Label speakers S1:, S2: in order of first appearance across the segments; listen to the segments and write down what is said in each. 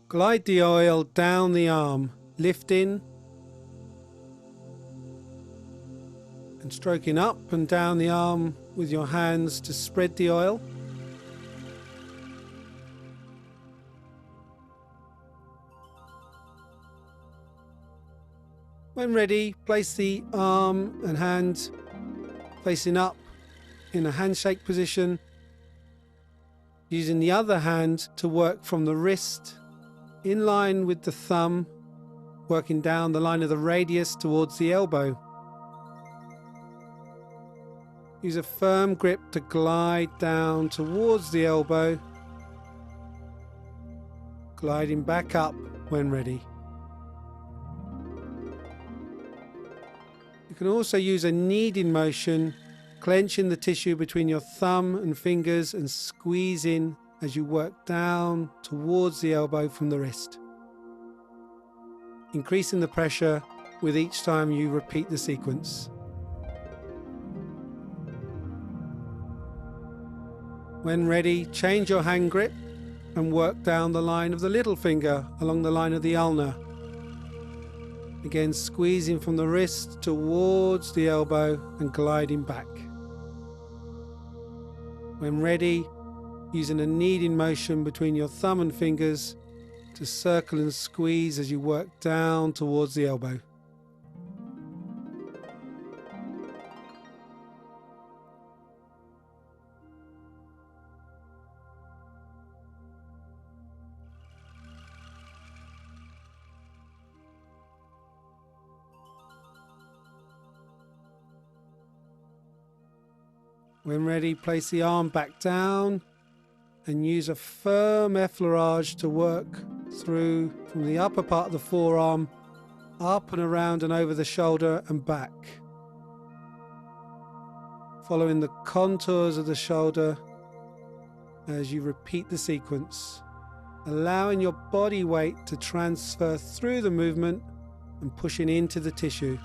S1: Glide the oil down the arm, lifting and stroking up and down the arm with your hands to spread the oil. When ready, place the arm and hand facing up in a handshake position, using the other hand to work from the wrist in line with the thumb, working down the line of the radius towards the elbow. Use a firm grip to glide down towards the elbow, gliding back up when ready. You can also use a kneading motion, clenching the tissue between your thumb and fingers and squeezing as you work down towards the elbow from the wrist, increasing the pressure with each time you repeat the sequence. When ready, change your hand grip and work down the line of the little finger along the line of the ulnar. Again, squeezing from the wrist towards the elbow and gliding back. When ready, using a kneading motion between your thumb and fingers to circle and squeeze as you work down towards the elbow. When ready, place the arm back down and use a firm effleurage to work through from the upper part of the forearm, up and around and over the shoulder and back. Following the contours of the shoulder as you repeat the sequence, allowing your body weight to transfer through the movement and pushing into the tissue.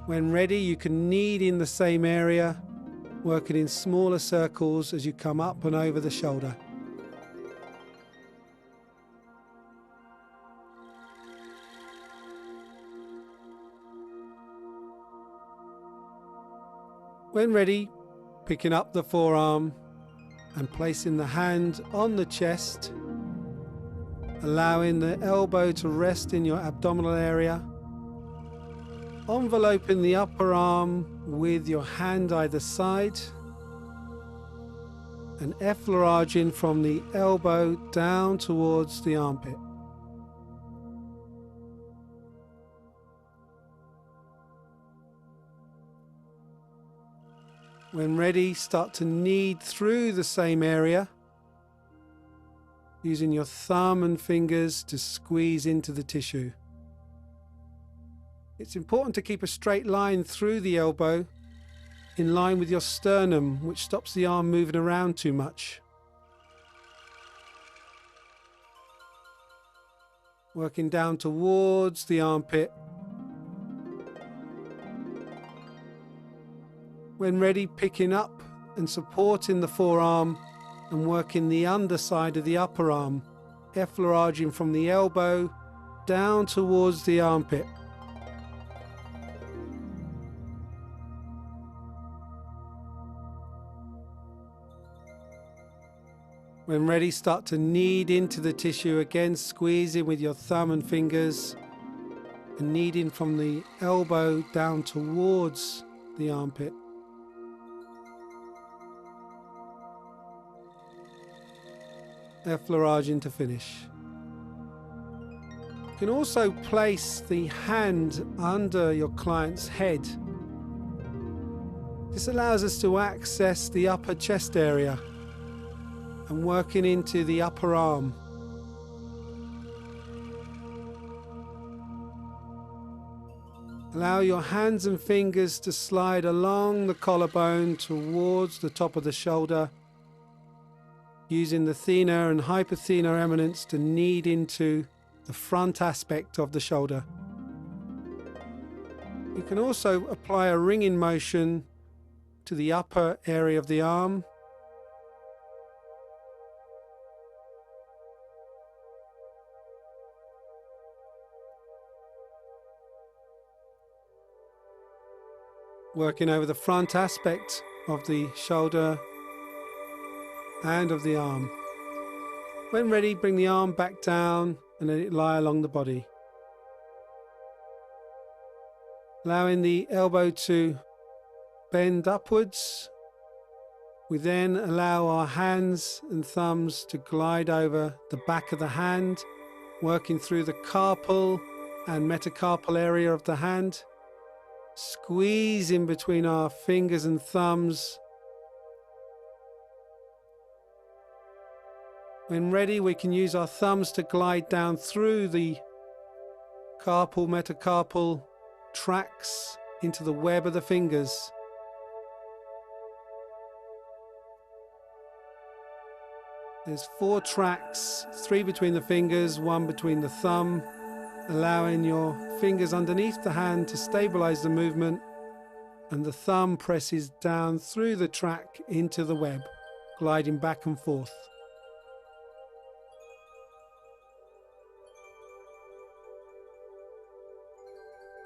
S1: When ready, you can knead in the same area, working in smaller circles as you come up and over the shoulder. When ready, picking up the forearm and placing the hand on the chest, allowing the elbow to rest in your abdominal area, enveloping the upper arm with your hand either side and effleuraging from the elbow down towards the armpit. When ready, start to knead through the same area, using your thumb and fingers to squeeze into the tissue. It's important to keep a straight line through the elbow, in line with your sternum, which stops the arm moving around too much. Working down towards the armpit. When ready, picking up and supporting the forearm and working the underside of the upper arm, effleuraging from the elbow down towards the armpit. When ready, start to knead into the tissue again, squeezing with your thumb and fingers and kneading from the elbow down towards the armpit. Effleuraging to finish. You can also place the hand under your client's head. This allows us to access the upper chest area and working into the upper arm. Allow your hands and fingers to slide along the collarbone towards the top of the shoulder, using the thenar and hypothenar eminence to knead into the front aspect of the shoulder. You can also apply a ringing motion to the upper area of the arm, working over the front aspect of the shoulder and of the arm. When ready, bring the arm back down and let it lie along the body. Allowing the elbow to bend upwards, we then allow our hands and thumbs to glide over the back of the hand, working through the carpal and metacarpal area of the hand. Squeeze in between our fingers and thumbs. When ready, we can use our thumbs to glide down through the carpal, metacarpal tracks into the web of the fingers. There's 4 tracks, 3 between the fingers, 1 between the thumb, allowing your fingers underneath the hand to stabilize the movement, and the thumb presses down through the track into the web, gliding back and forth.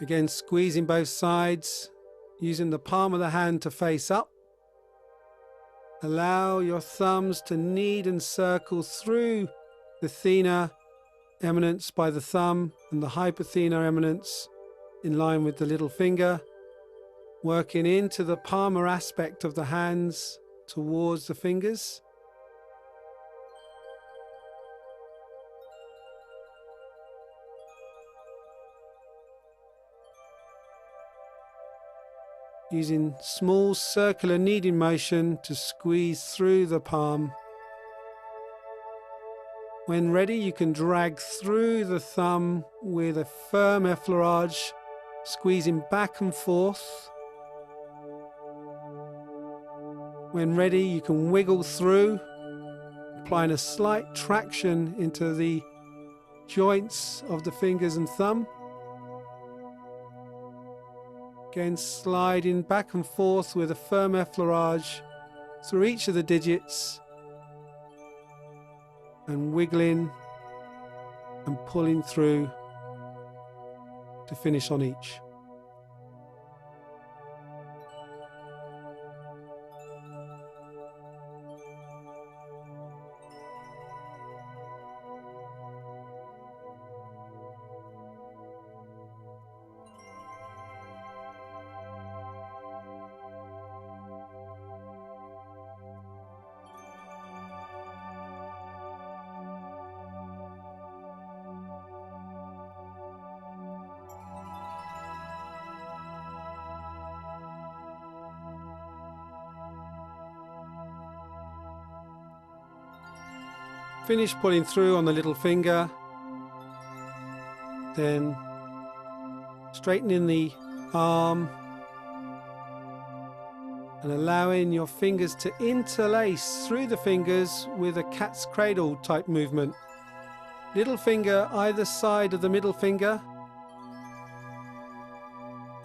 S1: Again, squeezing both sides, using the palm of the hand to face up. Allow your thumbs to knead and circle through the thenar eminence by the thumb and the hypothenar eminence in line with the little finger, working into the palmar aspect of the hands towards the fingers. Using small circular kneading motion to squeeze through the palm. When ready, you can drag through the thumb with a firm effleurage, squeezing back and forth. When ready, you can wiggle through, applying a slight traction into the joints of the fingers and thumb. Again, sliding back and forth with a firm effleurage through each of the digits and wiggling and pulling through to finish on each. Finish pulling through on the little finger, then straightening the arm and allowing your fingers to interlace through the fingers with a cat's cradle type movement. Little finger either side of the middle finger,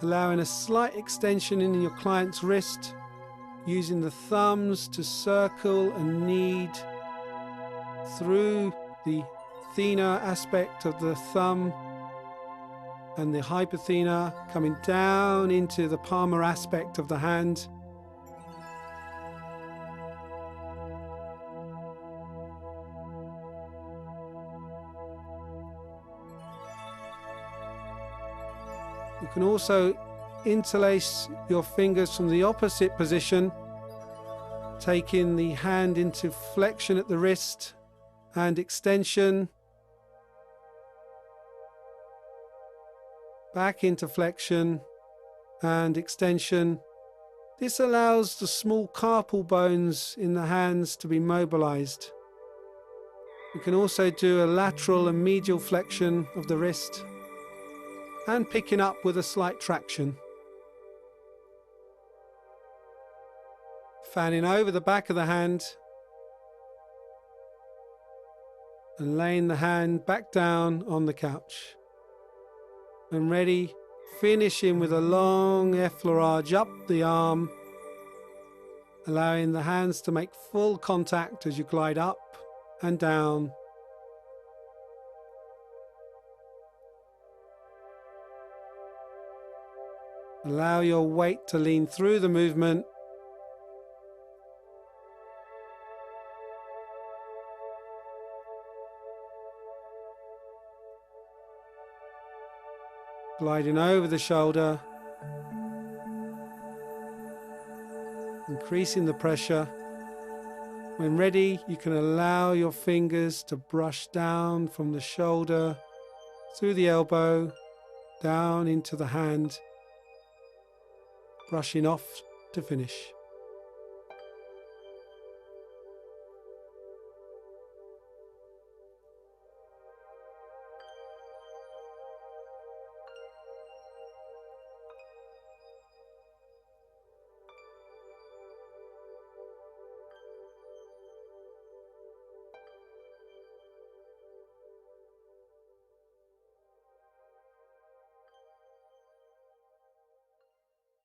S1: allowing a slight extension in your client's wrist, using the thumbs to circle and knead through the thenar aspect of the thumb and the hypothenar, coming down into the palmar aspect of the hand. You can also interlace your fingers from the opposite position, taking the hand into flexion at the wrist and extension, back into flexion and extension. This allows the small carpal bones in the hands to be mobilized. You can also do a lateral and medial flexion of the wrist and picking up with a slight traction. Fanning over the back of the hand and laying the hand back down on the couch. When ready, finishing with a long effleurage up the arm, allowing the hands to make full contact as you glide up and down. Allow your weight to lean through the movement. Gliding over the shoulder, increasing the pressure. When ready, you can allow your fingers to brush down from the shoulder, through the elbow, down into the hand, brushing off to finish.